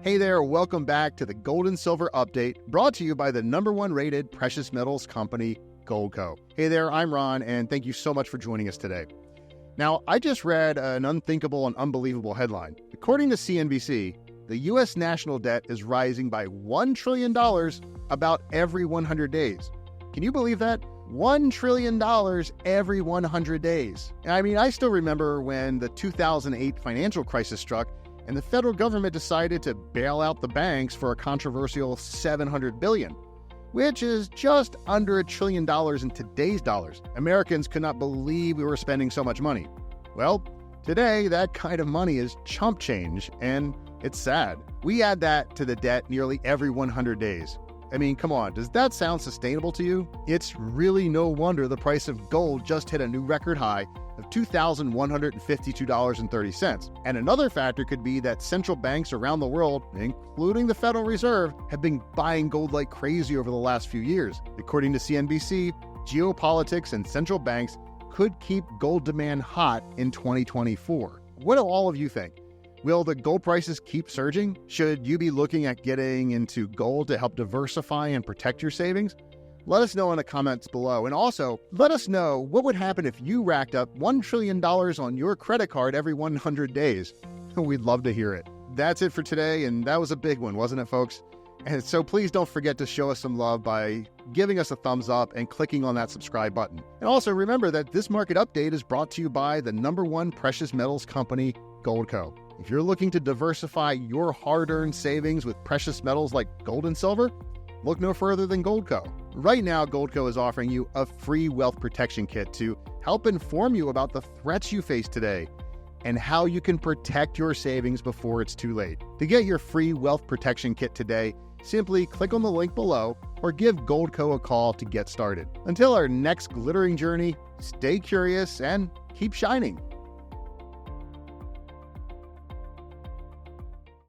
Hey there, welcome back to the Gold and Silver Update, brought to you by the #1 rated precious metals company, Goldco. Hey there, I'm Ron, and thank you so much for joining us today. Now, I just read an unthinkable and unbelievable headline. According to CNBC, the U.S. national debt is rising by $1 trillion about every 100 days. Can you believe that? $1 trillion every 100 days. I mean, I still remember when the 2008 financial crisis struck and the federal government decided to bail out the banks for a controversial $700 billion, which is just under $1 trillion in today's dollars. Americans could not believe we were spending so much money. Well, today that kind of money is chump change, and it's sad. We add that to the debt nearly every 100 days. I mean, come on, does that sound sustainable to you? It's really no wonder the price of gold just hit a new record high of $2,152.30. And another factor could be that central banks around the world, including the Federal Reserve, have been buying gold like crazy over the last few years. According to CNBC, geopolitics and central banks could keep gold demand hot in 2024. What do all of you think? Will the gold prices keep surging? Should you be looking at getting into gold to help diversify and protect your savings? Let us know in the comments below. And also, let us know what would happen if you racked up $1 trillion on your credit card every 100 days. We'd love to hear it. That's it for today, and that was a big one, wasn't it, folks? And so please don't forget to show us some love by giving us a thumbs up and clicking on that subscribe button. And also remember that this market update is brought to you by the #1 precious metals company, Goldco. If you're looking to diversify your hard-earned savings with precious metals like gold and silver, look no further than Goldco. Right now, Goldco is offering you a free wealth protection kit to help inform you about the threats you face today and how you can protect your savings before it's too late. To get your free wealth protection kit today, simply click on the link below or give Goldco a call to get started. Until our next glittering journey, stay curious and keep shining.